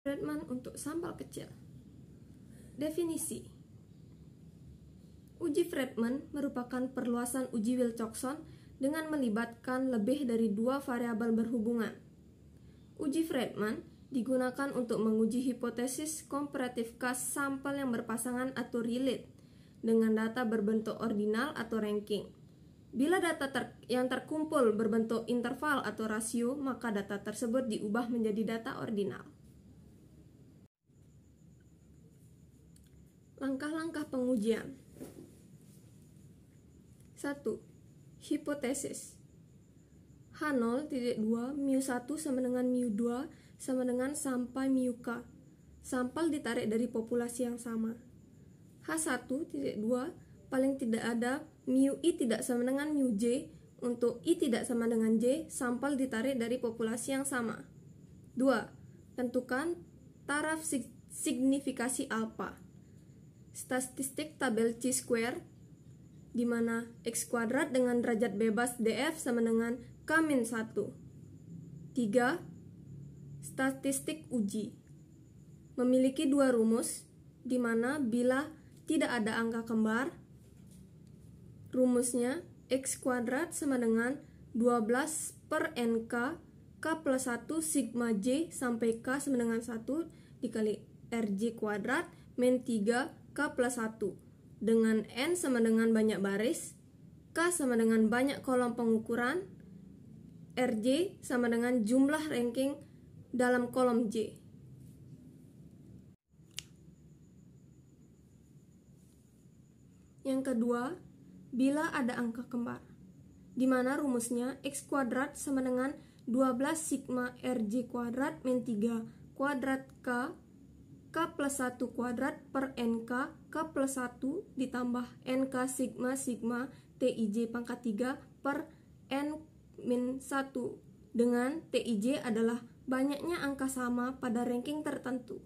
Friedman untuk sampel kecil. Definisi. Uji Friedman merupakan perluasan uji Wilcoxon dengan melibatkan lebih dari dua variabel berhubungan. Uji Friedman digunakan untuk menguji hipotesis komparatif case sampel yang berpasangan atau relate dengan data berbentuk ordinal atau ranking. Bila data yang terkumpul berbentuk interval atau rasio, maka data tersebut diubah menjadi data ordinal. Langkah-langkah pengujian. 1. Hipotesis. H0.2 μ1 sama dengan μ2 sama dengan sampai μk. Sampel ditarik dari populasi yang sama. H1.2 paling tidak ada μi tidak sama dengan μj. Untuk i tidak sama dengan j, sampel ditarik dari populasi yang sama. 2. Tentukan taraf signifikasi alfa. Statistik tabel chi-square di mana x kuadrat dengan derajat bebas df sama dengan k-1. 3. Statistik uji memiliki dua rumus di mana bila tidak ada angka kembar, rumusnya x kuadrat sama dengan 12 per nk k plus 1 sigma j sampai k sama dengan 1 dikali rj kuadrat min 3 k plus 1 dengan n sama dengan banyak baris, k sama dengan banyak kolom pengukuran, rj sama dengan jumlah ranking dalam kolom j. Yang kedua, bila ada angka kembar, di mana rumusnya x kuadrat sama dengan 12 sigma rj kuadrat min 3 kuadrat k plus 1 kuadrat per nk k plus 1 ditambah nk sigma sigma tij pangkat 3 per n min 1 dengan tij adalah banyaknya angka sama pada ranking tertentu.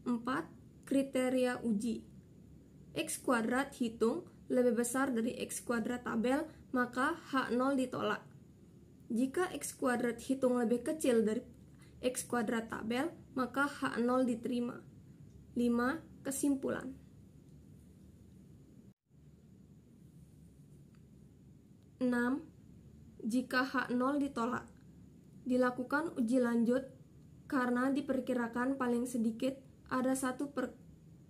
4. Kriteria uji. X kuadrat hitung lebih besar dari x kuadrat tabel, maka H0 ditolak. Jika x kuadrat hitung lebih kecil dari x kuadrat tabel, maka H0 diterima. 5. Kesimpulan. Jika H0 ditolak, dilakukan uji lanjut karena diperkirakan paling sedikit ada satu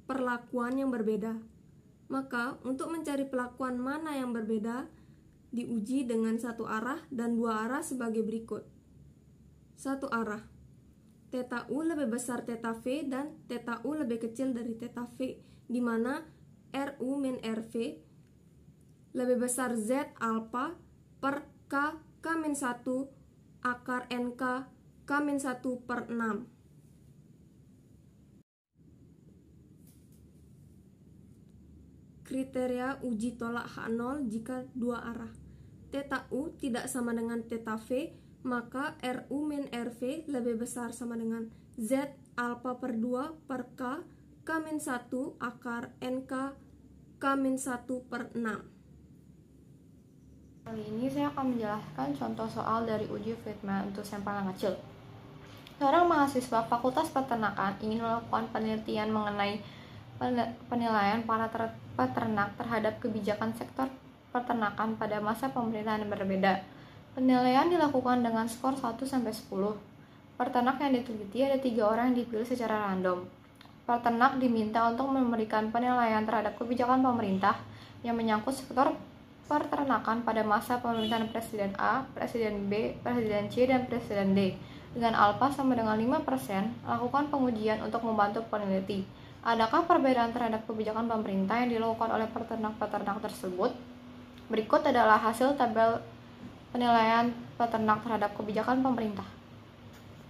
perlakuan yang berbeda. Maka untuk mencari perlakuan mana yang berbeda, diuji dengan satu arah dan dua arah sebagai berikut. Satu arah, theta U lebih besar theta V dan theta U lebih kecil dari theta V, di mana RU min RV lebih besar Z alpha per K min 1 akar NK K min 1 per 6. Kriteria uji tolak H0 jika dua arah. Theta U tidak sama dengan theta V, maka RU min RV lebih besar sama dengan Z alpha per 2 per K min 1 akar NK K min 1 per 6. Kali ini saya akan menjelaskan contoh soal dari uji Friedman untuk sampel yang kecil. Seorang mahasiswa Fakultas Peternakan ingin melakukan penelitian mengenai penilaian para peternak terhadap kebijakan sektor peternakan pada masa pemerintahan yang berbeda. Penilaian dilakukan dengan skor 1-10. Peternak yang diteliti ada 3 orang yang dipilih secara random. Peternak diminta untuk memberikan penilaian terhadap kebijakan pemerintah yang menyangkut sektor peternakan pada masa pemerintahan Presiden A, Presiden B, Presiden C, dan Presiden D. Dengan alfa sama dengan 5%, lakukan pengujian untuk membantu peneliti. Adakah perbedaan terhadap kebijakan pemerintah yang dilakukan oleh peternak-peternak tersebut? Berikut adalah hasil tabel penilaian peternak terhadap kebijakan pemerintah.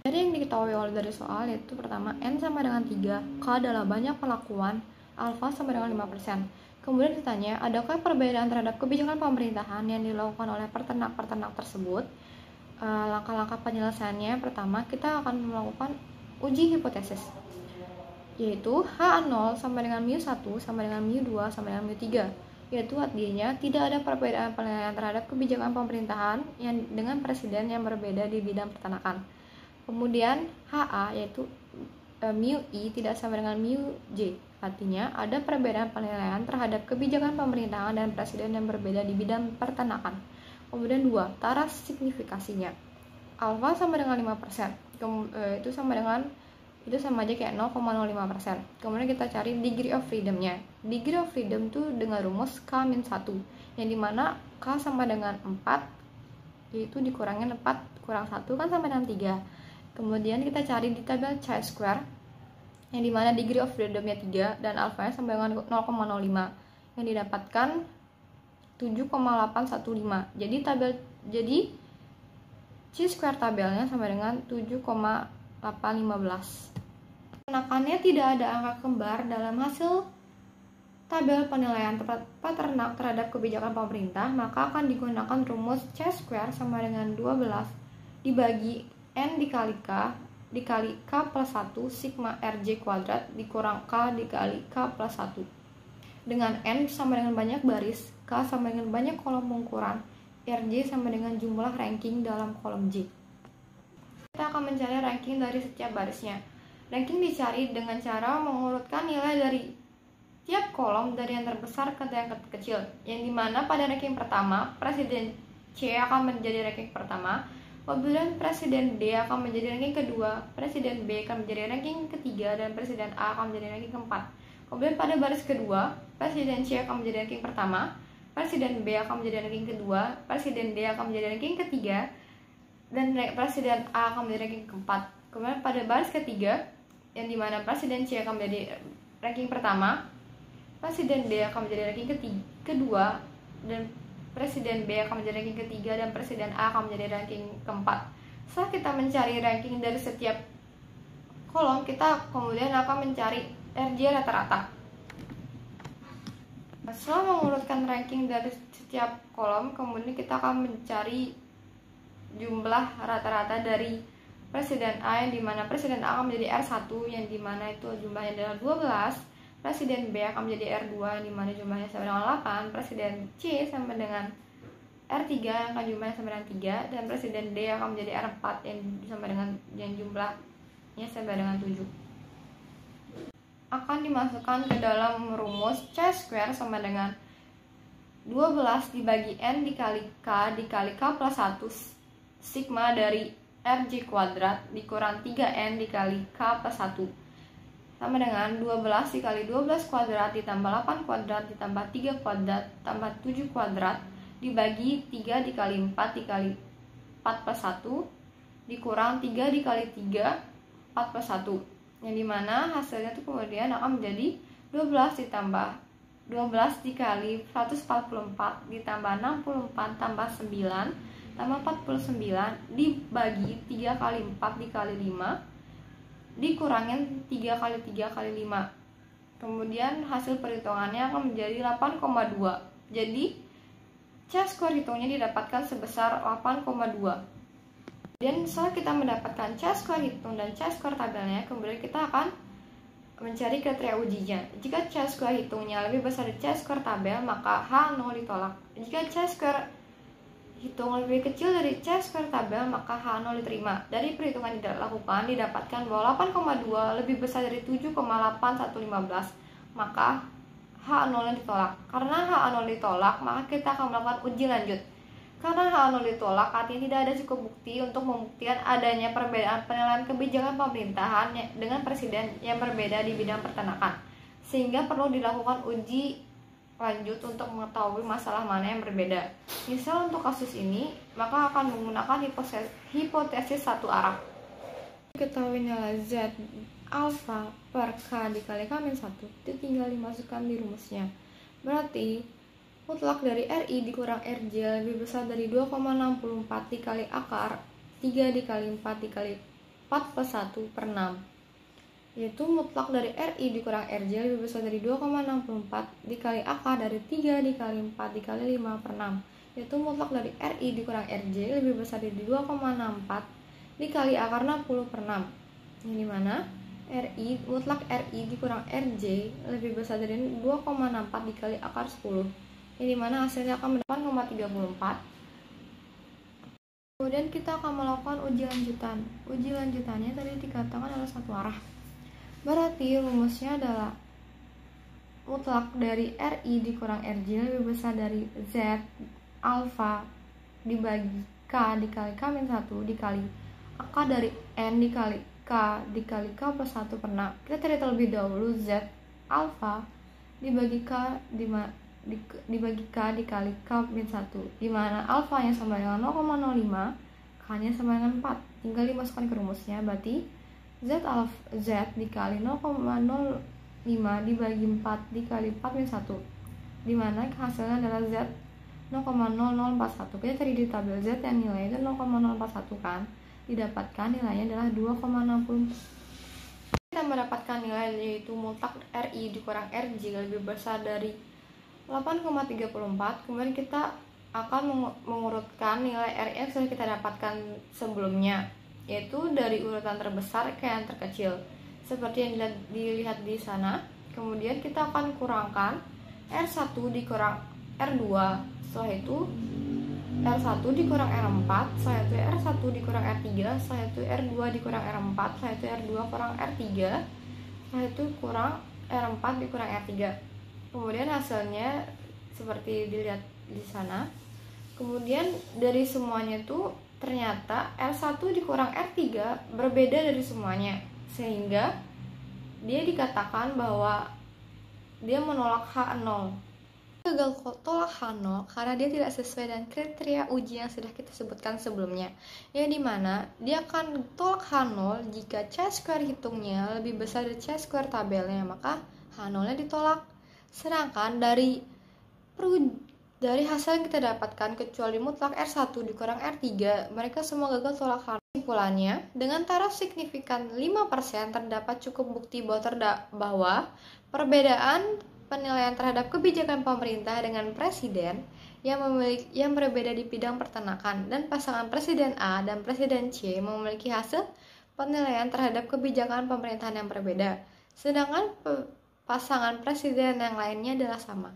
Dari yang diketahui oleh dari soal yaitu pertama, N sama dengan 3, K adalah banyak perlakuan, alfa sama dengan 5%. Kemudian ditanya, adakah perbedaan terhadap kebijakan pemerintahan yang dilakukan oleh peternak-peternak tersebut? Langkah-langkah penyelesaiannya, pertama kita akan melakukan uji hipotesis, yaitu H0 sama dengan μ1 sama dengan μ2 sama dengan μ3, yaitu artinya tidak ada perbedaan penilaian terhadap kebijakan pemerintahan yang dengan presiden yang berbeda di bidang peternakan. Kemudian HA yaitu mu I tidak sama dengan mu J. Artinya, ada perbedaan penilaian terhadap kebijakan pemerintahan dan presiden yang berbeda di bidang peternakan. Kemudian 2, taraf signifikasinya. Alfa sama dengan 5%. Itu sama aja kayak 0,05%. Kemudian kita cari degree of freedom-nya. Degree of freedom itu dengan rumus K-1, yang dimana K sama dengan 4, yaitu dikurangin 4 kurang 1 kan sama dengan 3. Kemudian kita cari di tabel chi-square, yang dimana degree of freedom-nya 3 dan alfanya sama dengan 0,05, yang didapatkan 7,815. Jadi chi-square tabelnya sama dengan 7,815. Penakannya tidak ada angka kembar dalam hasil tabel penilaian peternak terhadap kebijakan pemerintah, maka akan digunakan rumus chi-square sama dengan 12 dibagi N dikali K dikali K plus 1 sigma RJ kuadrat dikurang K dikali K plus 1, dengan N sama dengan banyak baris, K sama dengan banyak kolom pengukuran, RJ sama dengan jumlah ranking dalam kolom J. Kita akan mencari ranking dari setiap barisnya. Ranking dicari dengan cara mengurutkan nilai dari tiap kolom dari yang terbesar ke yang terkecil, yang dimana pada ranking pertama, Presiden C akan menjadi ranking pertama, kemudian Presiden D akan menjadi ranking kedua, Presiden B akan menjadi ranking ketiga, dan Presiden A akan menjadi ranking keempat. Kemudian pada baris kedua, Presiden C akan menjadi ranking pertama, Presiden B akan menjadi ranking kedua, Presiden D akan menjadi ranking ketiga, dan Presiden A akan menjadi ranking keempat. Kemudian pada baris ketiga, yang dimana Presiden C akan menjadi ranking pertama, Presiden D akan menjadi ranking kedua, dan Presiden B akan menjadi ranking ketiga, dan Presiden A akan menjadi ranking keempat. Setelah kita mencari ranking dari setiap kolom, kita kemudian akan mencari RJ rata-rata. Setelah mengurutkan ranking dari setiap kolom, kemudian kita akan mencari jumlah rata-rata dari Presiden A, yang dimana Presiden A akan menjadi R1, yang dimana itu jumlahnya adalah 12. Presiden B akan menjadi R2, yang dimana jumlahnya sama dengan 8. Presiden C sama dengan R3, yang akan jumlahnya sama dengan 3. Dan Presiden D akan menjadi R4, yang jumlahnya sama dengan 7. Akan dimasukkan ke dalam rumus chi-square sama dengan 12 dibagi N dikali K dikali K plus 1 sigma dari RJ kuadrat dikurang 3N dikali K plus 1, sama dengan 12 dikali 12 kuadrat ditambah 8 kuadrat ditambah 3 kuadrat tambah 7 kuadrat dibagi 3 dikali 4 dikali 4 plus 1 dikurang 3 dikali 3 4 plus 1, yang dimana hasilnya itu kemudian akan menjadi 12 ditambah 12 dikali 144 ditambah 64 tambah 9 tambah 49 dibagi 3 kali 4 dikali 5 dikurangin 3 kali 3 kali 5. Kemudian hasil perhitungannya akan menjadi 8,2. Jadi chi-square hitungnya didapatkan sebesar 8,2. Dan setelah kita mendapatkan chi-square hitung dan chi-square tabelnya, kemudian kita akan mencari kriteria ujinya. Jika chi-square hitungnya lebih besar dari chi-square tabel, maka H0 ditolak. Jika chi-square hitung lebih kecil dari chi-square tabel, maka H0 diterima. Dari perhitungan yang dilakukan, didapatkan bahwa 8,2 lebih besar dari 7,8115, maka H0 ditolak. Karena H0 ditolak, maka kita akan melakukan uji lanjut. Karena H0 ditolak, artinya tidak ada cukup bukti untuk membuktikan adanya perbedaan penilaian kebijakan pemerintahan dengan presiden yang berbeda di bidang peternakan, sehingga perlu dilakukan uji lanjut untuk mengetahui masalah mana yang berbeda. Misal untuk kasus ini, maka akan menggunakan hipotesis satu arah. Diketahui nilai Z alfa per K dikali K-1 itu tinggal dimasukkan di rumusnya. Berarti mutlak dari RI dikurang RJ lebih besar dari 2,64 dikali akar 3 dikali 4 dikali 4 plus 1 per 6, yaitu mutlak dari RI dikurang RJ lebih besar dari 2,64 dikali akar dari 3 dikali 4 dikali 5 per 6, yaitu mutlak dari RI dikurang RJ lebih besar dari 2,64 dikali akar 60 per 6, yang dimana mutlak RI dikurang RJ lebih besar dari 2,64 dikali akar 10, yang dimana hasilnya akan mendapat 0,34. Kemudian kita akan melakukan uji lanjutan. Uji lanjutannya tadi dikatakan adalah satu arah. Berarti rumusnya adalah mutlak dari RI dikurang RJ lebih besar dari Z alfa dibagi K dikali K-1 dikali K dari N dikali K dikali K plus 1 per 6. Kita cari terlebih dahulu Z alfa dibagi K dibagi K dikali K-1, di mana alfanya sama dengan 0,05, K-nya sama dengan 4. Tinggal dimasukkan ke rumusnya, berarti Z dikali 0,05 dibagi 4 dikali 4-1, di mana hasilnya adalah Z 0,0041. Kita cari di tabel Z yang nilainya itu 0,041 kan, didapatkan nilainya adalah 2,60. Kita mendapatkan nilai yaitu mutlak RI dikurang RJ lebih besar dari 8,34. Kemudian kita akan mengurutkan nilai RI yang sudah kita dapatkan sebelumnya, yaitu dari urutan terbesar ke yang terkecil seperti yang dilihat di sana. Kemudian kita akan kurangkan R1 dikurang R2, setelah itu R1 dikurang R4, setelah itu R1 dikurang R3, setelah itu R2 dikurang R4, setelah itu R2 kurang R3, setelah itu kurang R4 dikurang R3. Kemudian hasilnya seperti dilihat di sana. Kemudian dari semuanya itu ternyata R1 dikurang R3 berbeda dari semuanya, sehingga dia dikatakan bahwa dia menolak H0. Gagal tolak H0 karena dia tidak sesuai dengan kriteria uji yang sudah kita sebutkan sebelumnya, yang dimana dia akan tolak H0 jika C-square hitungnya lebih besar dari C-square tabelnya, maka H0 nya ditolak. Sedangkan dari hasil yang kita dapatkan, kecuali mutlak R1 dikurang R3, mereka semua gagal tolak H0. Kesimpulannya, dengan taraf signifikan 5% terdapat cukup bukti bahwa perbedaan penilaian terhadap kebijakan pemerintah dengan presiden yang berbeda di bidang peternakan, dan pasangan presiden A dan presiden C memiliki hasil penilaian terhadap kebijakan pemerintahan yang berbeda, sedangkan pasangan presiden yang lainnya adalah sama.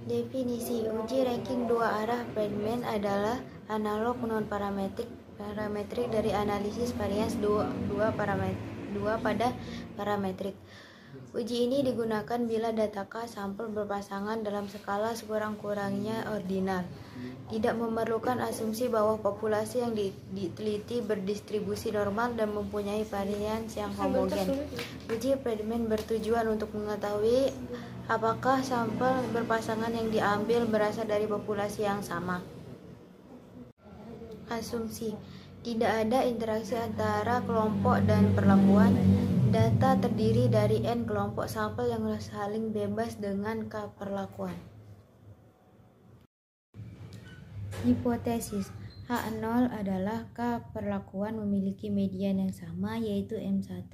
Definisi uji ranking dua arah Friedman adalah analog non-parametrik dari analisis varians dua pada parametrik. Uji ini digunakan bila data K sampel berpasangan dalam skala sekurang-kurangnya ordinal. Tidak memerlukan asumsi bahwa populasi yang diteliti berdistribusi normal dan mempunyai varians yang homogen. Uji Friedman bertujuan untuk mengetahui apakah sampel berpasangan yang diambil berasal dari populasi yang sama. Asumsi: tidak ada interaksi antara kelompok dan perlakuan. Data terdiri dari N kelompok sampel yang saling bebas dengan K perlakuan. Hipotesis: H0 adalah K perlakuan memiliki median yang sama, yaitu M1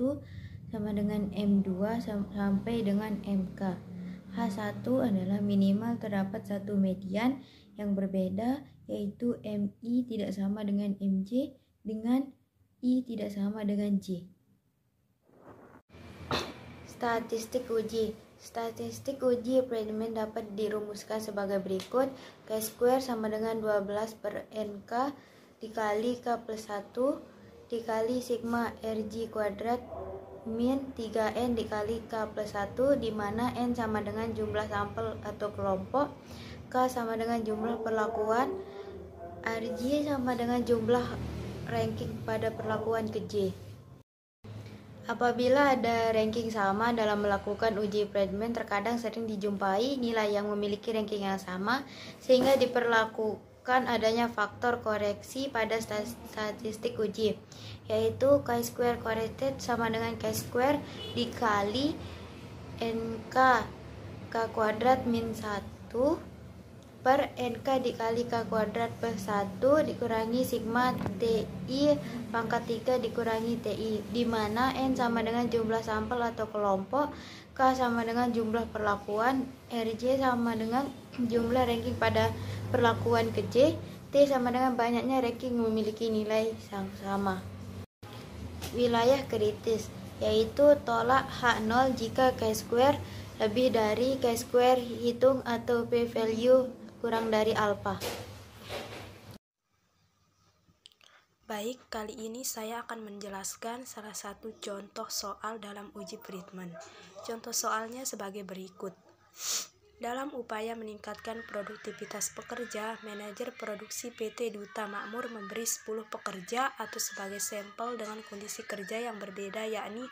sama dengan M2 sampai dengan MK. H1 adalah minimal terdapat satu median yang berbeda, yaitu MI tidak sama dengan MJ dengan I tidak sama dengan J. Statistik uji Friedman dapat dirumuskan sebagai berikut. K-square sama dengan 12 per NK dikali K plus 1 dikali sigma RG kuadrat min 3N dikali K plus 1, di mana N sama dengan jumlah sampel atau kelompok, K sama dengan jumlah perlakuan, RG sama dengan jumlah ranking pada perlakuan ke J. Apabila ada ranking sama dalam melakukan uji Friedman, terkadang sering dijumpai nilai yang memiliki ranking yang sama, sehingga diperlakukan adanya faktor koreksi pada statistik uji, yaitu chi-square corrected sama dengan chi-square dikali NK K kuadrat min 1 per NK dikali K kuadrat plus 1 dikurangi sigma TI pangkat 3 dikurangi TI, di mana N sama dengan jumlah sampel atau kelompok, K sama dengan jumlah perlakuan, RJ sama dengan jumlah ranking pada perlakuan ke J, T sama dengan banyaknya ranking memiliki nilai yang sama. Wilayah kritis, yaitu tolak H0 jika chi-square lebih dari chi-square hitung atau p-value kurang dari alpha. Baik, kali ini saya akan menjelaskan salah satu contoh soal dalam uji Friedman. Contoh soalnya sebagai berikut. Dalam upaya meningkatkan produktivitas pekerja, manajer produksi PT Duta Makmur memberi 10 pekerja atau sebagai sampel dengan kondisi kerja yang berbeda, yakni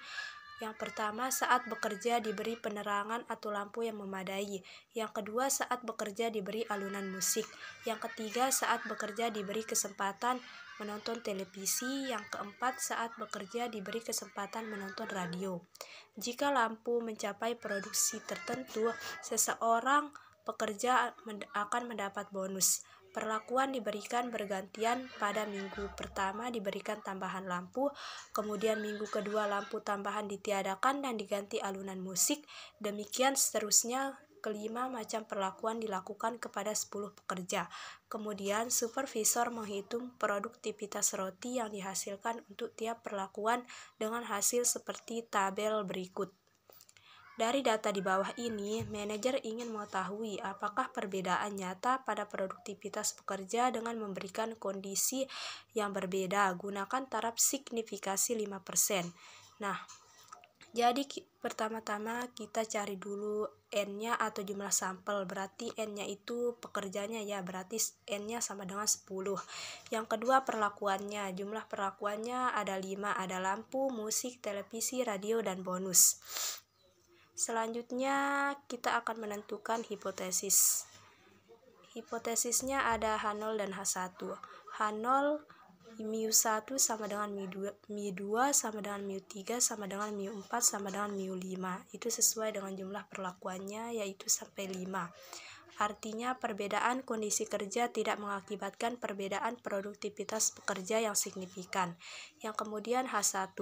yang pertama, saat bekerja diberi penerangan atau lampu yang memadai. Yang kedua, saat bekerja diberi alunan musik. Yang ketiga, saat bekerja diberi kesempatan menonton televisi. Yang keempat, saat bekerja diberi kesempatan menonton radio. Jika lampu mencapai produksi tertentu, seseorang pekerja akan mendapat bonus. Perlakuan diberikan bergantian. Pada minggu pertama diberikan tambahan lampu, kemudian minggu kedua lampu tambahan ditiadakan dan diganti alunan musik. Demikian seterusnya. Kelima macam perlakuan dilakukan kepada 10 pekerja. Kemudian supervisor menghitung produktivitas roti yang dihasilkan untuk tiap perlakuan dengan hasil seperti tabel berikut. Dari data di bawah ini, manajer ingin mengetahui apakah perbedaan nyata pada produktivitas pekerja dengan memberikan kondisi yang berbeda. Gunakan taraf signifikasi 5%. Nah, jadi pertama-tama kita cari dulu N-nya atau jumlah sampel. Berarti N-nya itu pekerjanya ya, berarti N-nya sama dengan 10. Yang kedua perlakuannya. Jumlah perlakuannya ada 5, ada lampu, musik, televisi, radio, dan bonus. Selanjutnya kita akan menentukan hipotesis. Hipotesisnya ada H0 dan H1. H0 μ1 sama dengan μ2 sama dengan μ3 sama dengan μ4 sama dengan μ5. Itu sesuai dengan jumlah perlakuannya, yaitu sampai 5. Artinya perbedaan kondisi kerja tidak mengakibatkan perbedaan produktivitas pekerja yang signifikan. Yang kemudian H1,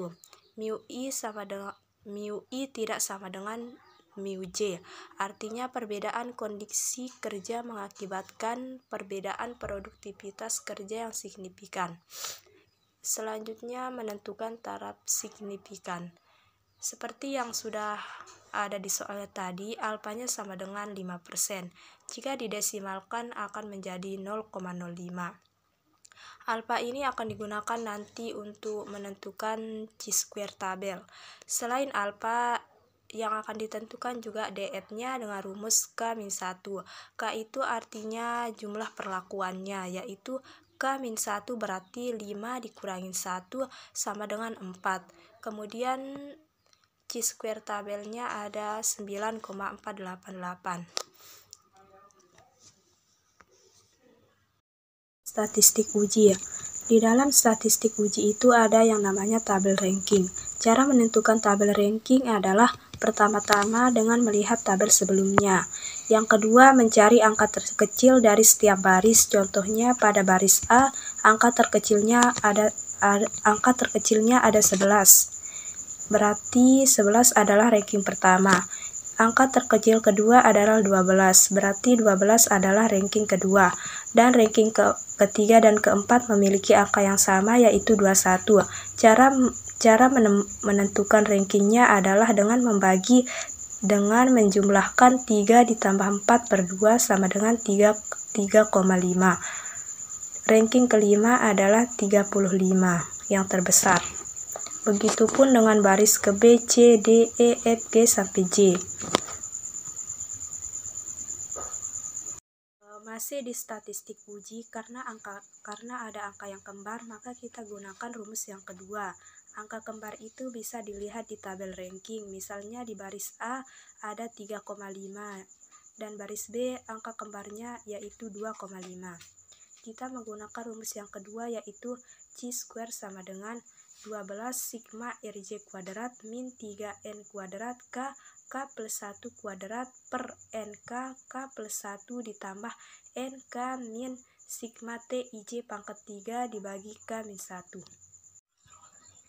μi tidak sama dengan μj. Artinya perbedaan kondisi kerja mengakibatkan perbedaan produktivitas kerja yang signifikan. Selanjutnya menentukan taraf signifikan. Seperti yang sudah ada di soal tadi, alfanya sama dengan 5%. Jika didesimalkan akan menjadi 0,05. Alfa ini akan digunakan nanti untuk menentukan chi-square tabel. Selain alfa, yang akan ditentukan juga DF-nya dengan rumus K-1. K itu artinya jumlah perlakuannya, yaitu K-1 berarti 5 dikurangin 1 sama dengan 4. Kemudian chi-square tabelnya ada 9,488. Statistik uji ya. Di dalam statistik uji itu ada yang namanya tabel ranking. Cara menentukan tabel ranking adalah pertama-tama dengan melihat tabel sebelumnya. Yang kedua, mencari angka terkecil dari setiap baris. Contohnya pada baris A, angka terkecilnya ada 11. Berarti 11 adalah ranking pertama. Angka terkecil kedua adalah 12, berarti 12 adalah ranking kedua. Dan ranking ketiga dan keempat memiliki angka yang sama, yaitu 21. Cara menentukan rankingnya adalah dengan menjumlahkan 3 ditambah 4 per 2 sama dengan 3,5. Ranking kelima adalah 35, yang terbesar. Begitupun dengan baris ke B, C, D, E, F, G, sampai J. Masih di statistik uji, karena ada angka yang kembar, maka kita gunakan rumus yang kedua. Angka kembar itu bisa dilihat di tabel ranking. Misalnya di baris A ada 3,5 dan baris B angka kembarnya yaitu 2,5. Kita menggunakan rumus yang kedua, yaitu chi-square sama dengan 12 sigma RJ kuadrat min 3N kuadrat K plus 1 kuadrat per NK K plus 1 ditambah NK min sigma T IJ pangkat 3 dibagi K min 1.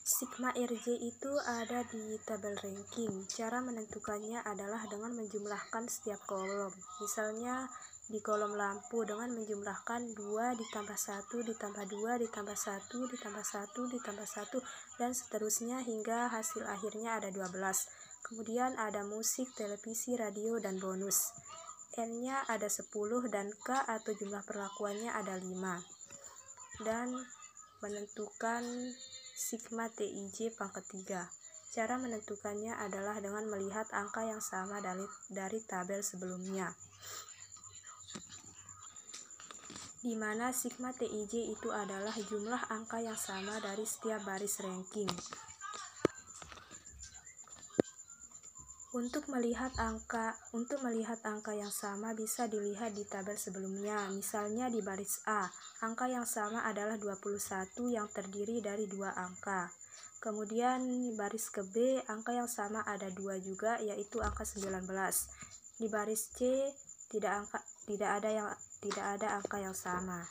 Sigma RJ itu ada di tabel ranking. Cara menentukannya adalah dengan menjumlahkan setiap kolom. Misalnya di kolom lampu dengan menjumlahkan 2 ditambah 1 ditambah 2 ditambah 1 ditambah 1 ditambah 1 dan seterusnya hingga hasil akhirnya ada 12. Kemudian ada musik, televisi, radio, dan bonus. N-nya ada 10 dan K atau jumlah perlakuannya ada 5. Dan menentukan sigma TIJ pangkat 3. Cara menentukannya adalah dengan melihat angka yang sama dari tabel sebelumnya, di mana sigma TIJ itu adalah jumlah angka yang sama dari setiap baris ranking. Untuk melihat angka yang sama bisa dilihat di tabel sebelumnya. Misalnya di baris A, angka yang sama adalah 21 yang terdiri dari 2 angka. Kemudian baris ke B, angka yang sama ada 2 juga, yaitu angka 19. Di baris C tidak ada angka yang sama.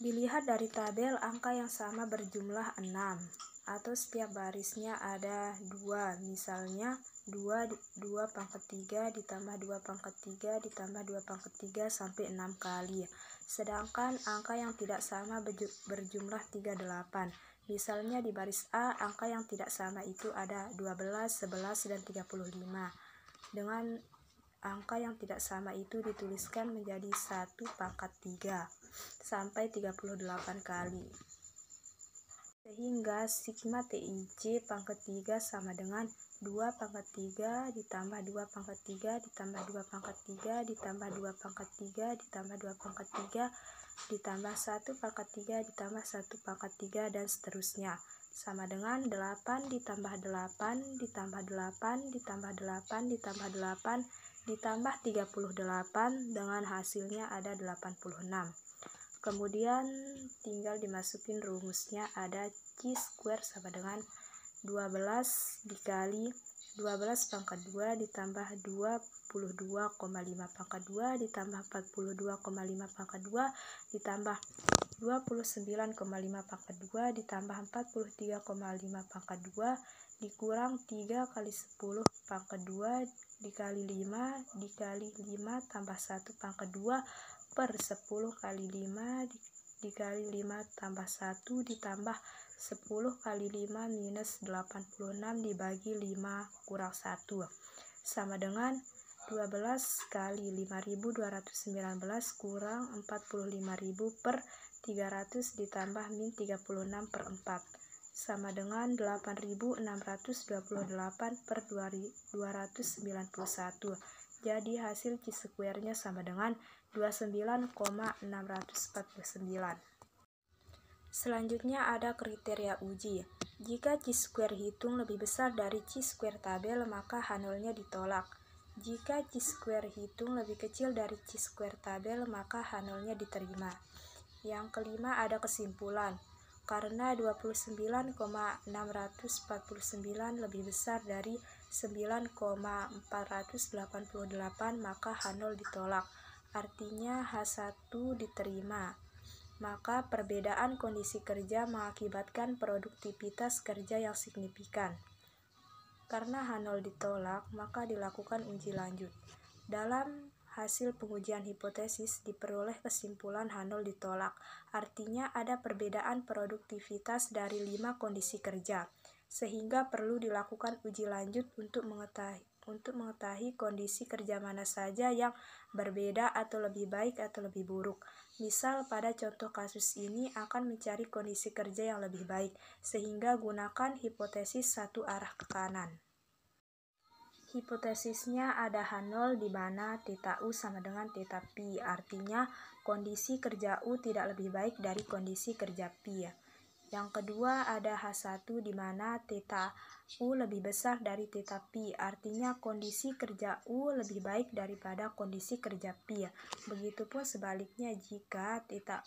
Dilihat dari tabel, angka yang sama berjumlah 6, atau setiap barisnya ada 2, misalnya 2 pangkat 3 ditambah 2 pangkat 3 ditambah 2 pangkat 3 sampai 6 kali. Sedangkan angka yang tidak sama berjumlah 38. Misalnya di baris A, angka yang tidak sama itu ada 12, 11, dan 35. Dengan angka yang tidak sama itu dituliskan menjadi 1 pangkat 3 sampai 38 kali. Sehingga sigma TIJ pangkat 3 sama dengan 2 pangkat 3 ditambah 2 pangkat 3 ditambah 2 pangkat 3 ditambah 2 pangkat 3 ditambah 2 pangkat 3 ditambah 1 pangkat 3 ditambah 1 pangkat 3 dan seterusnya, sama dengan 8 ditambah 8 ditambah 8 ditambah 8 ditambah 8 ditambah 38 dengan hasilnya ada 86. Kemudian tinggal dimasukin rumusnya, ada Q² sama dengan 12 dikali 12 pangkat 2 ditambah 22,5 pangkat 2 ditambah 42,5 pangkat 2 ditambah 29,5 pangkat 2 ditambah 43,5 pangkat 2 dikurang 3 kali 10 pangkat 2 dikali 5 dikali 5 tambah 1 pangkat 2 per 10 kali 5 dikali 5 tambah 1 ditambah 10 kali 5 minus 86 dibagi 5 kurang 1 sama dengan 12 kali 5.219 kurang 45.000 per 300 ditambah min 36 per 4 sama dengan 8.628 per 291. Jadi hasil Q²-nya sama dengan 29,649. Selanjutnya ada kriteria uji. Jika Q² hitung lebih besar dari Q² tabel, maka H0-nya ditolak. Jika Q² hitung lebih kecil dari Q² tabel, maka H0-nya diterima. Yang kelima ada kesimpulan. Karena 29,649 lebih besar dari 9,488, maka H0 ditolak. Artinya H1 diterima. Maka perbedaan kondisi kerja mengakibatkan produktivitas kerja yang signifikan. Karena H0 ditolak, maka dilakukan uji lanjut. Dalam hasil pengujian hipotesis diperoleh kesimpulan H0 ditolak. Artinya ada perbedaan produktivitas dari 5 kondisi kerja, sehingga perlu dilakukan uji lanjut untuk mengetahui kondisi kerja mana saja yang berbeda atau lebih baik atau lebih buruk. Misal pada contoh kasus ini akan mencari kondisi kerja yang lebih baik, sehingga gunakan hipotesis satu arah ke kanan. Hipotesisnya ada H0 di mana θ U sama dengan θ Pi, artinya kondisi kerja U tidak lebih baik dari kondisi kerja Pi. Yang kedua ada H1 di mana θ U lebih besar dari θ Pi, artinya kondisi kerja U lebih baik daripada kondisi kerja Pi. Begitupun sebaliknya jika θ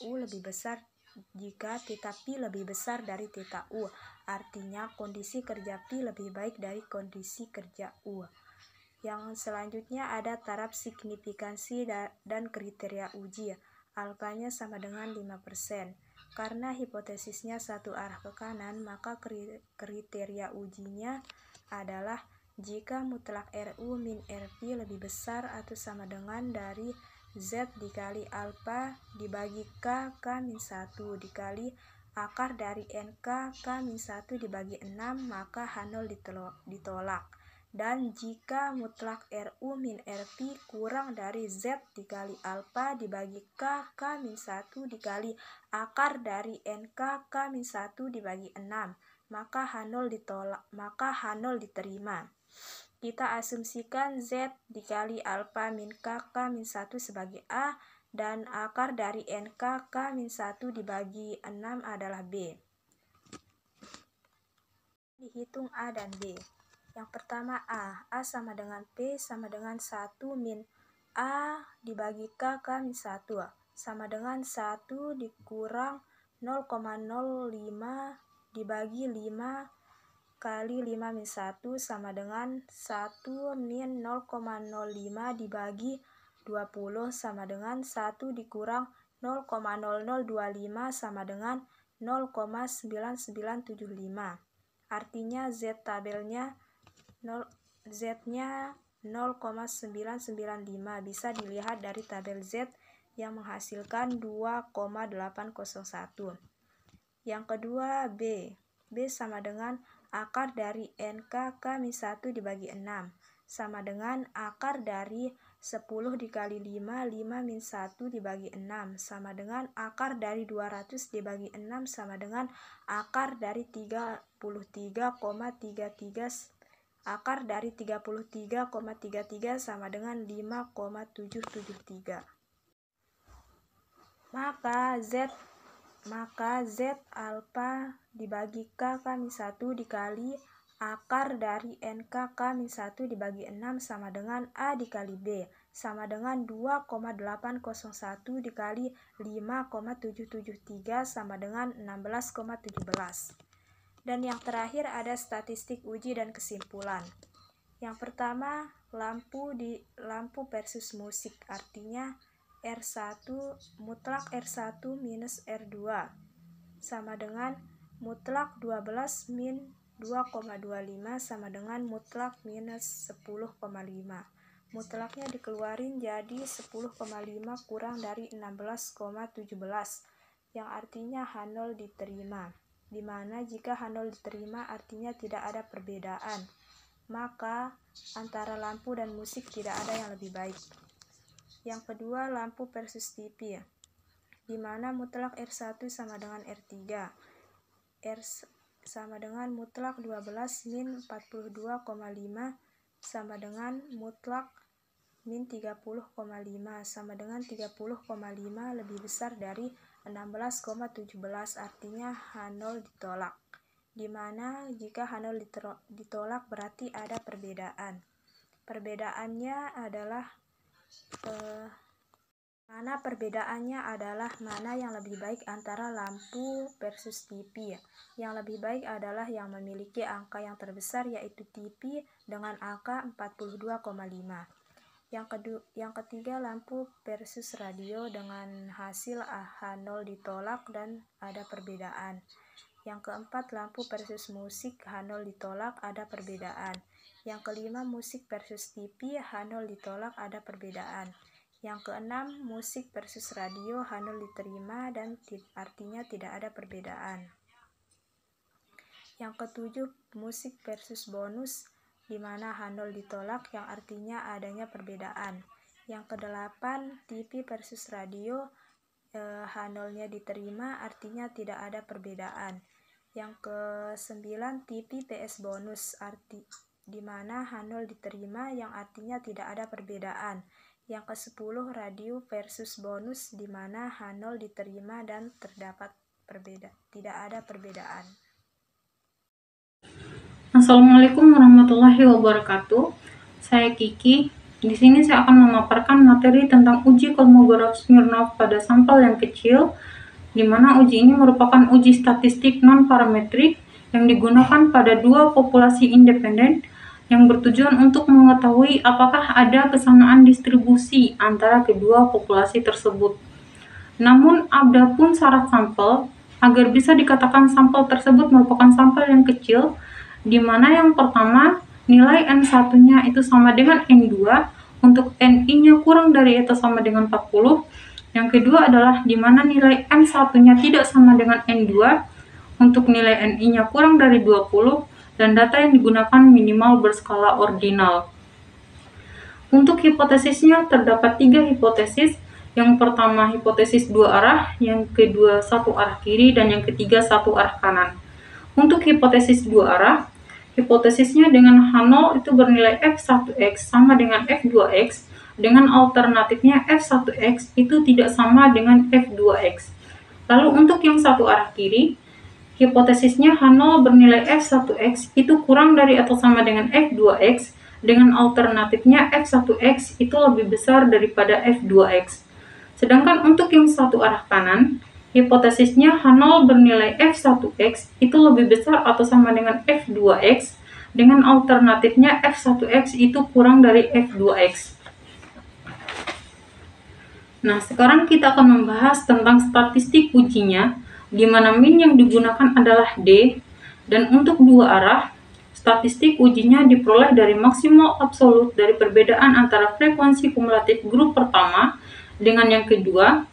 Pi lebih besar dari θ U, artinya kondisi kerja Pi lebih baik dari kondisi kerja U. Yang selanjutnya ada taraf signifikansi dan kriteria uji. Alfanya sama dengan 5%. Karena hipotesisnya satu arah ke kanan, maka kriteria ujinya adalah jika mutlak RU min RP lebih besar atau sama dengan dari Z dikali alfa dibagi K min 1 dikali akar dari NK K min 1 dibagi 6, maka H0 ditolak. Dan jika mutlak RU min RP kurang dari Z dikali alfa dibagi K min 1 dikali akar dari NK min 1 dibagi 6, maka H0 ditolak, maka H0 diterima. Kita asumsikan Z dikali alfa min K min 1 sebagai A dan akar dari NK min 1 dibagi 6 adalah B. Dihitung A dan B. Yang pertama A sama dengan P sama dengan 1 min A dibagi K min 1 sama dengan 1 dikurang 0,05 dibagi 5 kali 5 min 1 sama dengan 1 min 0,05 dibagi 20 sama dengan 1 dikurang 0,0025 sama dengan 0,9975. Artinya Z tabelnya Z-nya 0,995 bisa dilihat dari tabel Z yang menghasilkan 2,801. Yang kedua B sama dengan akar dari NK min 1 dibagi 6 sama dengan akar dari 10 dikali 5 min 1 dibagi 6 sama dengan akar dari 200 dibagi 6 sama dengan akar dari 33,33 akar dari 33,33 sama dengan 5,773. Maka Z alfa dibagi K min 1 dikali akar dari NK min 1 dibagi 6 sama dengan A dikali B sama dengan 2,801 dikali 5,773 sama dengan 16,17. Dan yang terakhir ada statistik uji dan kesimpulan. Yang pertama, lampu versus musik, artinya R1 mutlak R1 minus R2 sama dengan mutlak 12 min 2,25 sama dengan mutlak minus 10,5. Mutlaknya dikeluarin jadi 10,5 kurang dari 16,17 yang artinya H0 diterima. Dimana jika H0 diterima artinya tidak ada perbedaan, maka antara lampu dan musik tidak ada yang lebih baik. Yang kedua, lampu versus TV, dimana mutlak R1 sama dengan R3, R sama dengan mutlak 12 min 42,5 sama dengan mutlak min 30,5 sama dengan 30,5 lebih besar dari 16,17, artinya H0 ditolak. Dimana jika H0 ditolak berarti ada perbedaan. Perbedaannya adalah mana yang lebih baik antara lampu versus TV. Yang lebih baik adalah yang memiliki angka yang terbesar yaitu TV dengan angka 42,5. Yang ketiga, lampu versus radio dengan hasil H0 ditolak dan ada perbedaan. Yang keempat, lampu versus musik H0 ditolak, ada perbedaan. Yang kelima, musik versus TV H0 ditolak, ada perbedaan. Yang keenam, musik versus radio H0 diterima dan artinya tidak ada perbedaan. Yang ketujuh, musik versus bonus di mana H0 ditolak yang artinya adanya perbedaan. Yang kedelapan, TV versus radio H0-nya diterima artinya tidak ada perbedaan. Yang kesembilan, TV PS bonus di mana H0 diterima yang artinya tidak ada perbedaan. Yang ke-10, radio versus bonus di mana H0 diterima dan tidak ada perbedaan. Assalamualaikum warahmatullahi wabarakatuh. Saya Kiki. Di sini saya akan memaparkan materi tentang uji Kolmogorov Smirnov pada sampel yang kecil, di mana uji ini merupakan uji statistik non-parametrik yang digunakan pada dua populasi independen yang bertujuan untuk mengetahui apakah ada kesamaan distribusi antara kedua populasi tersebut. Namun, ada pun syarat sampel agar bisa dikatakan sampel tersebut merupakan sampel yang kecil, di mana yang pertama nilai N1-nya itu sama dengan N2 untuk NI-nya kurang dari atau sama dengan 40. Yang kedua adalah di mana nilai N1-nya tidak sama dengan N2 untuk nilai NI-nya kurang dari 20. dan data yang digunakan minimal berskala ordinal. Untuk hipotesisnya terdapat 3 hipotesis. Yang pertama hipotesis 2 arah, yang kedua 1 arah kiri, dan yang ketiga 1 arah kanan. Untuk hipotesis 2 arah, hipotesisnya dengan H0 itu bernilai F1X sama dengan F2X, dengan alternatifnya F1X itu tidak sama dengan F2X. Lalu untuk yang 1 arah kiri, hipotesisnya H0 bernilai F1X itu kurang dari atau sama dengan F2X, dengan alternatifnya F1X itu lebih besar daripada F2X. Sedangkan untuk yang 1 arah kanan, hipotesisnya H0 bernilai F1X itu lebih besar atau sama dengan F2X, dengan alternatifnya F1X itu kurang dari F2X. Nah, sekarang kita akan membahas tentang statistik ujinya, di mana min yang digunakan adalah D, dan untuk 2 arah, statistik ujinya diperoleh dari maksimal absolut dari perbedaan antara frekuensi kumulatif grup pertama dengan yang kedua,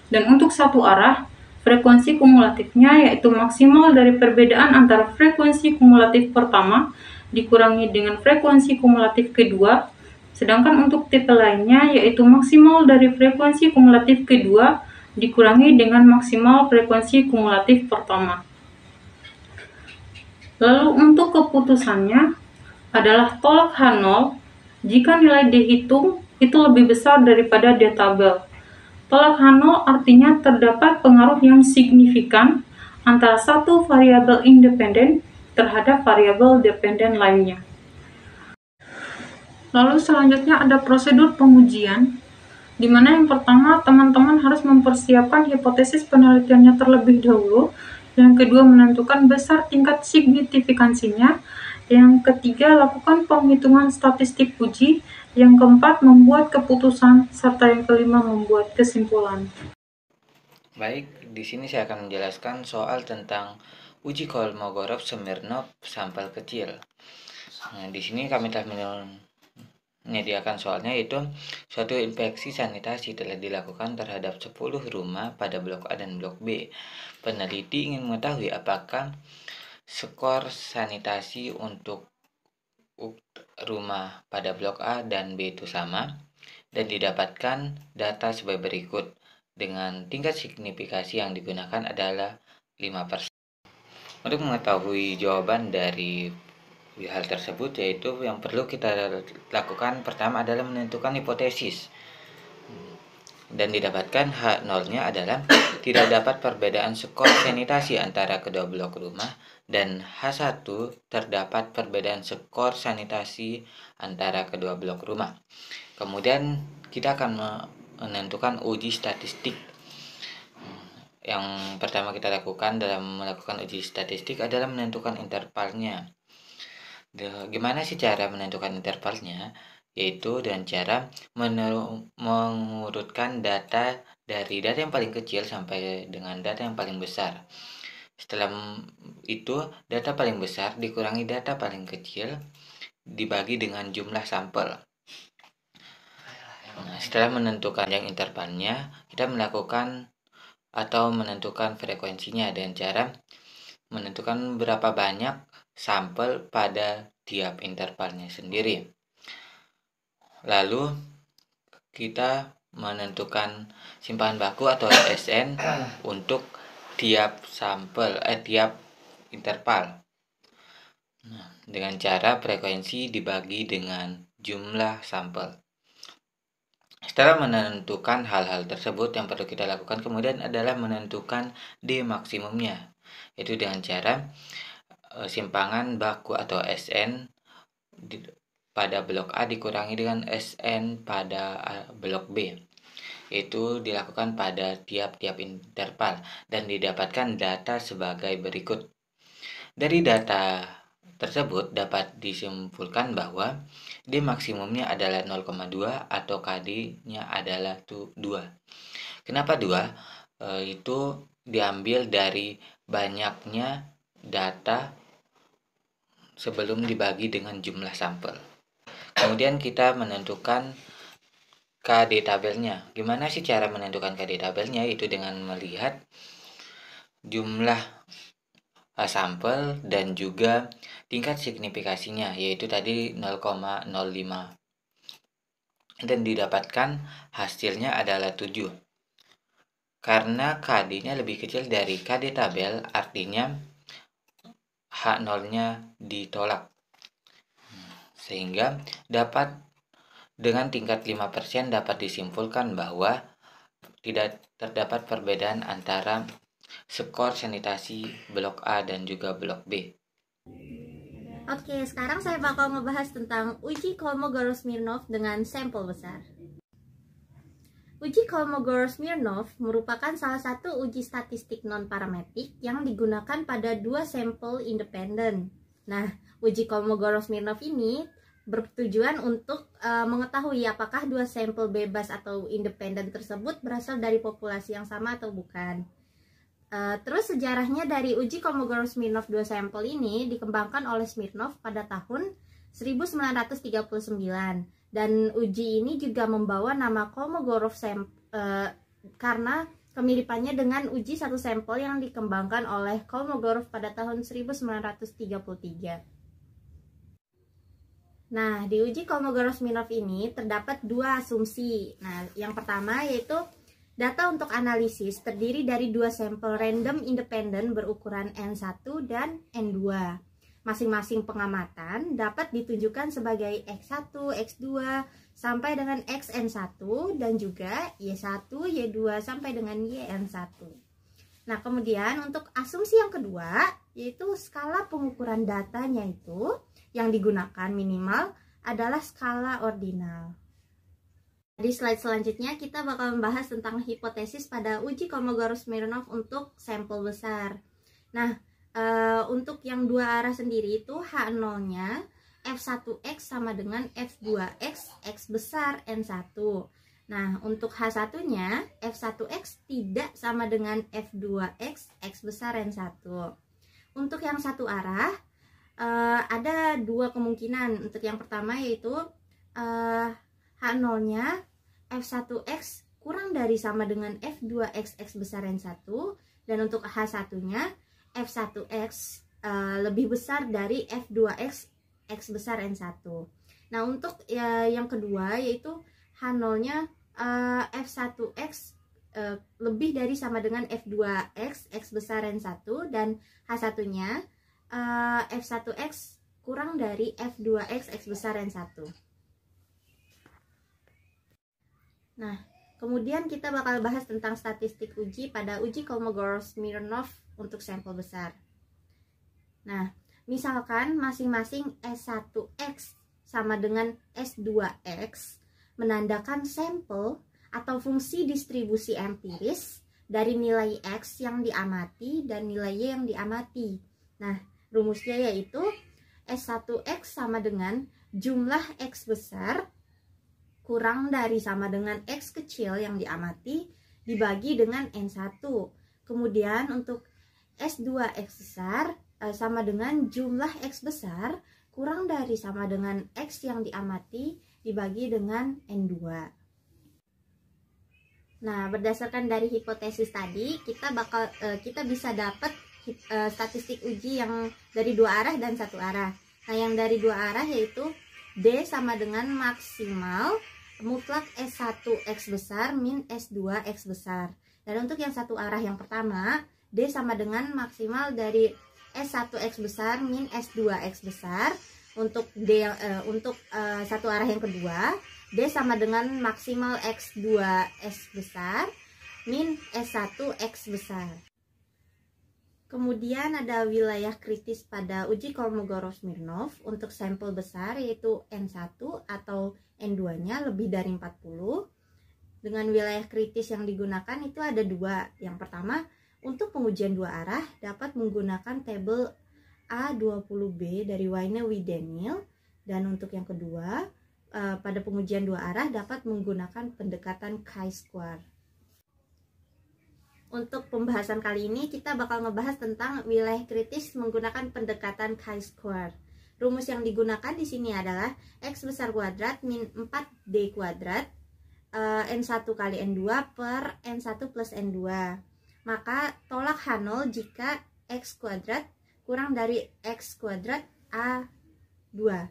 dan untuk 1 arah, frekuensi kumulatifnya yaitu maksimal dari perbedaan antara frekuensi kumulatif pertama dikurangi dengan frekuensi kumulatif kedua, sedangkan untuk tipe lainnya yaitu maksimal dari frekuensi kumulatif kedua dikurangi dengan maksimal frekuensi kumulatif pertama. Lalu untuk keputusannya adalah tolak H0 jika nilai dihitung itu lebih besar daripada di tabel. Tolak H0 artinya terdapat pengaruh yang signifikan antara satu variabel independen terhadap variabel dependen lainnya. Lalu selanjutnya ada prosedur pengujian, di mana yang pertama teman-teman harus mempersiapkan hipotesis penelitiannya terlebih dahulu. Yang kedua, menentukan besar tingkat signifikansinya. Yang ketiga, lakukan penghitungan statistik uji. Yang keempat, membuat keputusan. Serta yang kelima, membuat kesimpulan. Baik, di sini saya akan menjelaskan soal tentang uji Kolmogorov-Smirnov sampel kecil. Nah, di sini kami telah menyediakan soalnya, yaitu suatu inspeksi sanitasi telah dilakukan terhadap 10 rumah pada blok A dan blok B. Peneliti ingin mengetahui apakah skor sanitasi untuk rumah pada blok A dan B itu sama, dan didapatkan data sebagai berikut dengan tingkat signifikasi yang digunakan adalah 5%. Untuk mengetahui jawaban dari hal tersebut, yaitu yang perlu kita lakukan pertama adalah menentukan hipotesis, dan didapatkan H0-nya adalah tidak dapat perbedaan skor sanitasi antara kedua blok rumah, dan H1 terdapat perbedaan skor sanitasi antara kedua blok rumah. Kemudian kita akan menentukan uji statistik. Yang pertama kita lakukan dalam melakukan uji statistik adalah menentukan intervalnya. Gimana sih cara menentukan intervalnya? Yaitu dengan cara mengurutkan data dari data yang paling kecil sampai dengan data yang paling besar. Setelah itu, data paling besar dikurangi data paling kecil dibagi dengan jumlah sampel. Nah, setelah menentukan yang intervalnya, kita melakukan atau menentukan frekuensinya dengan cara menentukan berapa banyak sampel pada tiap intervalnya sendiri. Lalu kita menentukan simpanan baku atau SN untuk tiap sampel tiap interval. Nah, dengan cara frekuensi dibagi dengan jumlah sampel. Setelah menentukan hal-hal tersebut, yang perlu kita lakukan kemudian adalah menentukan D maksimumnya, yaitu dengan cara simpangan baku atau SN pada blok A dikurangi dengan SN pada blok B. Itu dilakukan pada tiap-tiap interval dan didapatkan data sebagai berikut. Dari data tersebut dapat disimpulkan bahwa D maksimumnya adalah 0,2 atau KD-nya adalah 2. Kenapa 2? Itu diambil dari banyaknya data sebelum dibagi dengan jumlah sampel. Kemudian kita menentukan KD tabelnya. Gimana sih cara menentukan KD tabelnya? Itu dengan melihat jumlah sampel dan juga tingkat signifikasinya, yaitu tadi 0,05. Dan didapatkan hasilnya adalah 7. Karena KD-nya lebih kecil dari KD tabel, artinya H0-nya ditolak. Sehingga dengan tingkat 5% dapat disimpulkan bahwa tidak terdapat perbedaan antara skor sanitasi blok A dan juga blok B. Oke, sekarang saya bakal ngebahas tentang uji Kolmogorov-Smirnov dengan sampel besar. Uji Kolmogorov-Smirnov merupakan salah satu uji statistik non-parametrik yang digunakan pada 2 sampel independen. Nah, uji Kolmogorov-Smirnov ini bertujuan untuk mengetahui apakah 2 sampel bebas atau independen tersebut berasal dari populasi yang sama atau bukan. Terus sejarahnya dari uji Kolmogorov-Smirnov 2 sampel ini dikembangkan oleh Smirnov pada tahun 1939 dan uji ini juga membawa nama Kolmogorov karena kemiripannya dengan uji satu sampel yang dikembangkan oleh Kolmogorov pada tahun 1933. Nah, di uji Kolmogorov-Smirnov ini terdapat 2 asumsi. Nah, yang pertama yaitu data untuk analisis terdiri dari 2 sampel random independen berukuran N1 dan N2. Masing-masing pengamatan dapat ditunjukkan sebagai X1, X2 sampai dengan XN1 dan juga Y1, Y2 sampai dengan YN1. Nah, kemudian untuk asumsi yang kedua yaitu skala pengukuran datanya itu yang digunakan minimal adalah skala ordinal. Di slide selanjutnya kita bakal membahas tentang hipotesis pada uji Kolmogorov-Smirnov untuk sampel besar. Nah, untuk yang 2 arah sendiri itu H0-nya F1X sama dengan F2X, X besar N1. Nah, untuk H1-nya F1X tidak sama dengan F2X, X besar N1. Untuk yang satu arah ada 2 kemungkinan. Untuk yang pertama yaitu H0-nya F1X kurang dari sama dengan F2X, X besar N1. Dan untuk H1-nya F1X lebih besar dari F2X, X besar N1. Nah, untuk yang kedua yaitu H0-nya F1X lebih dari sama dengan F2X, X besar N1. Dan H1-nya F1X kurang dari F2X, X besar N1. Nah, kemudian kita bakal bahas tentang statistik uji pada uji Kolmogorov-Smirnov untuk sampel besar. Nah, misalkan masing-masing S1X sama dengan S2X menandakan sampel atau fungsi distribusi empiris dari nilai X yang diamati dan nilai Y yang diamati. Nah, rumusnya yaitu S1X sama dengan jumlah X besar kurang dari sama dengan X kecil yang diamati dibagi dengan N1. Kemudian untuk S2X besar sama dengan jumlah X besar kurang dari sama dengan X yang diamati dibagi dengan N2. Nah, berdasarkan dari hipotesis tadi, kita bisa dapat statistik uji yang dari 2 arah dan 1 arah. Nah, yang dari 2 arah yaitu D sama dengan maksimal mutlak S1X besar min S2X besar. Dan untuk yang 1 arah yang pertama, D sama dengan maksimal dari S1X besar min S2X besar. Untuk untuk 1 arah yang kedua, D sama dengan maksimal X2S besar min S1X besar. Kemudian ada wilayah kritis pada uji Kolmogorov-Smirnov untuk sampel besar yaitu N1 atau N2-nya lebih dari 40. Dengan wilayah kritis yang digunakan itu ada 2. Yang pertama, untuk pengujian 2 arah dapat menggunakan tabel A20B dari Wayne-Wideniel. Dan untuk yang kedua, pada pengujian 2 arah dapat menggunakan pendekatan chi-square. Untuk pembahasan kali ini kita bakal ngebahas tentang wilayah kritis menggunakan pendekatan chi-square. Rumus yang digunakan di sini adalah X besar kuadrat min 4D kuadrat N1 kali N2 per N1 plus N2. Maka tolak H0 jika X kuadrat kurang dari X kuadrat A2.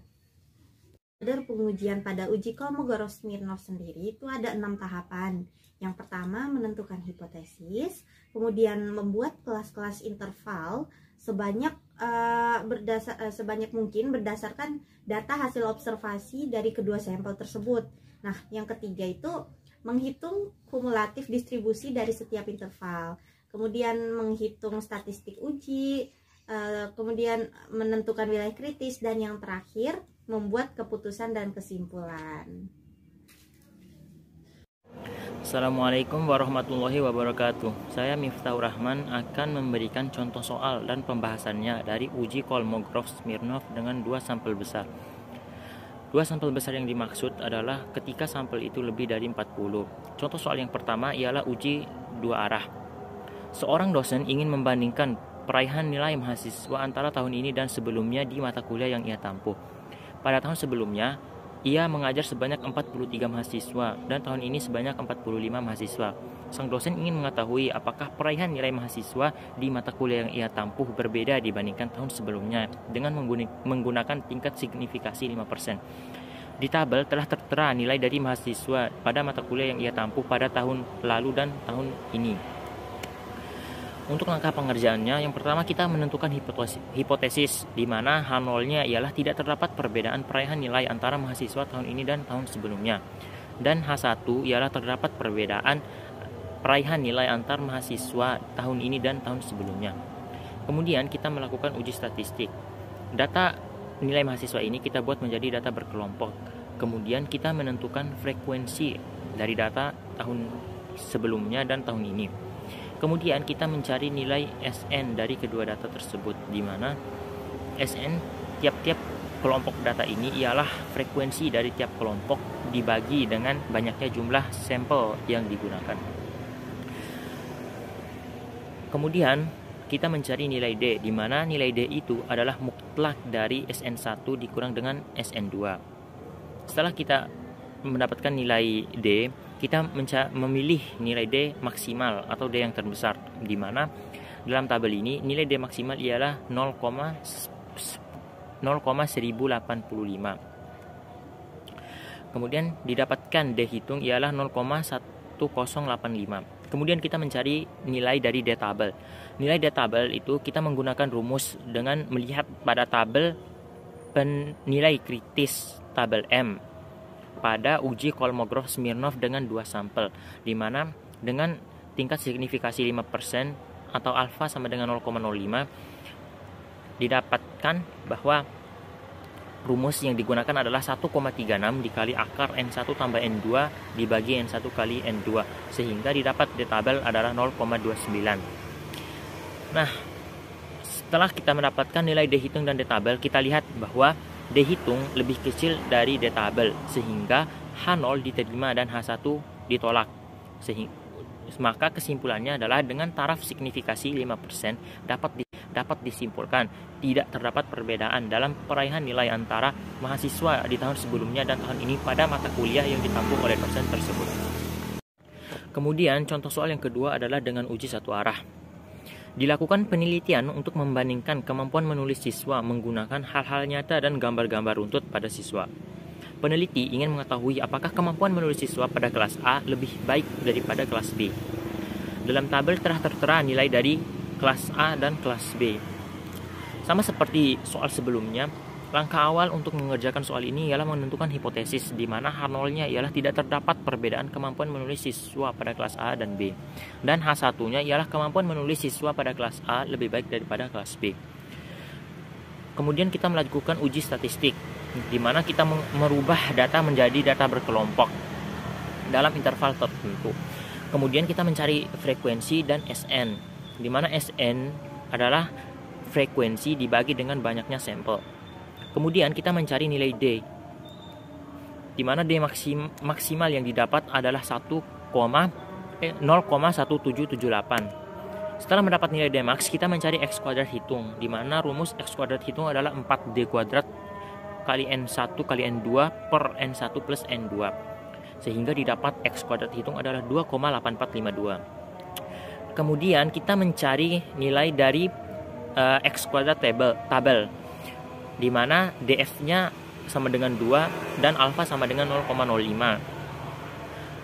Prosedur pengujian pada uji Kolmogorov-Smirnov sendiri itu ada 6 tahapan. Yang pertama, menentukan hipotesis, kemudian membuat kelas-kelas interval sebanyak mungkin berdasarkan data hasil observasi dari kedua sampel tersebut. Nah, yang ketiga itu menghitung kumulatif distribusi dari setiap interval, kemudian menghitung statistik uji, kemudian menentukan wilayah kritis, dan yang terakhir membuat keputusan dan kesimpulan. Assalamualaikum warahmatullahi wabarakatuh. Saya Miftahur Rahman akan memberikan contoh soal dan pembahasannya dari uji Kolmogorov-Smirnov dengan 2 sampel besar. 2 sampel besar yang dimaksud adalah ketika sampel itu lebih dari 40. Contoh soal yang pertama ialah uji 2 arah. Seorang dosen ingin membandingkan peraihan nilai mahasiswa antara tahun ini dan sebelumnya di mata kuliah yang ia tempuh. Pada tahun sebelumnya, ia mengajar sebanyak 43 mahasiswa dan tahun ini sebanyak 45 mahasiswa. Sang dosen ingin mengetahui apakah peraihan nilai mahasiswa di mata kuliah yang ia tempuh berbeda dibandingkan tahun sebelumnya dengan menggunakan tingkat signifikasi 5%. Di tabel telah tertera nilai dari mahasiswa pada mata kuliah yang ia tempuh pada tahun lalu dan tahun ini. Untuk langkah pengerjaannya, yang pertama kita menentukan hipotesis, di mana H0-nya ialah tidak terdapat perbedaan peraihan nilai antara mahasiswa tahun ini dan tahun sebelumnya. Dan H1 ialah terdapat perbedaan peraihan nilai antar mahasiswa tahun ini dan tahun sebelumnya. Kemudian kita melakukan uji statistik. Data nilai mahasiswa ini kita buat menjadi data berkelompok. Kemudian kita menentukan frekuensi dari data tahun sebelumnya dan tahun ini. Kemudian kita mencari nilai SN dari kedua data tersebut, di mana SN tiap-tiap kelompok data ini ialah frekuensi dari tiap kelompok dibagi dengan banyaknya jumlah sampel yang digunakan. Kemudian kita mencari nilai D, di mana nilai D itu adalah mutlak dari SN1 dikurang dengan SN2. Setelah kita mendapatkan nilai D, kita memilih nilai D maksimal atau D yang terbesar, di mana dalam tabel ini nilai D maksimal ialah 0,1085. Kemudian didapatkan D hitung ialah 0,1085. Kemudian kita mencari nilai dari D tabel. Nilai D tabel itu kita menggunakan rumus dengan melihat pada tabel penilai kritis tabel M pada uji Kolmogorov-Smirnov dengan 2 sampel, di mana dengan tingkat signifikasi 5% atau alfa sama dengan 0,05 didapatkan bahwa rumus yang digunakan adalah 1,36 dikali akar N1 tambah N2 dibagi N1 kali N2, sehingga didapat di tabel adalah 0,29. Nah, setelah kita mendapatkan nilai D hitung dan D tabel, kita lihat bahwa D hitung lebih kecil dari D tabel, sehingga H0 diterima dan H1 ditolak. Maka kesimpulannya adalah dengan taraf signifikasi 5% dapat disimpulkan tidak terdapat perbedaan dalam peraihan nilai antara mahasiswa di tahun sebelumnya dan tahun ini pada mata kuliah yang ditempuh oleh dosen tersebut. Kemudian contoh soal yang kedua adalah dengan uji 1 arah. Dilakukan penelitian untuk membandingkan kemampuan menulis siswa menggunakan hal-hal nyata dan gambar-gambar runtut pada siswa. Peneliti ingin mengetahui apakah kemampuan menulis siswa pada kelas A lebih baik daripada kelas B. Dalam tabel telah tertera nilai dari kelas A dan kelas B. Sama seperti soal sebelumnya, langkah awal untuk mengerjakan soal ini ialah menentukan hipotesis, di mana H0-nya ialah tidak terdapat perbedaan kemampuan menulis siswa pada kelas A dan B. Dan H1-nya ialah kemampuan menulis siswa pada kelas A lebih baik daripada kelas B. Kemudian kita melakukan uji statistik, di mana kita merubah data menjadi data berkelompok dalam interval tertentu. Kemudian kita mencari frekuensi dan SN, di mana SN adalah frekuensi dibagi dengan banyaknya sampel. Kemudian kita mencari nilai D, di mana D maksimal yang didapat adalah 0,1778. Setelah mendapat nilai D max, kita mencari X kuadrat hitung, di mana rumus X kuadrat hitung adalah 4D kuadrat kali N1 kali N2 per N1 plus N2, sehingga didapat X kuadrat hitung adalah 2,8452. Kemudian kita mencari nilai dari X kuadrat tabel, di mana DF-nya sama dengan 2 dan alfa sama dengan 0,05.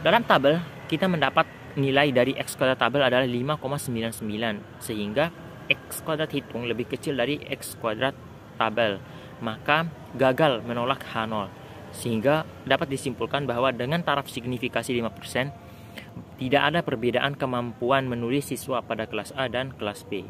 Dalam tabel kita mendapat nilai dari X kuadrat tabel adalah 5,99, sehingga X kuadrat hitung lebih kecil dari X kuadrat tabel, maka gagal menolak H0, sehingga dapat disimpulkan bahwa dengan taraf signifikasi 5%, tidak ada perbedaan kemampuan menulis siswa pada kelas A dan kelas B.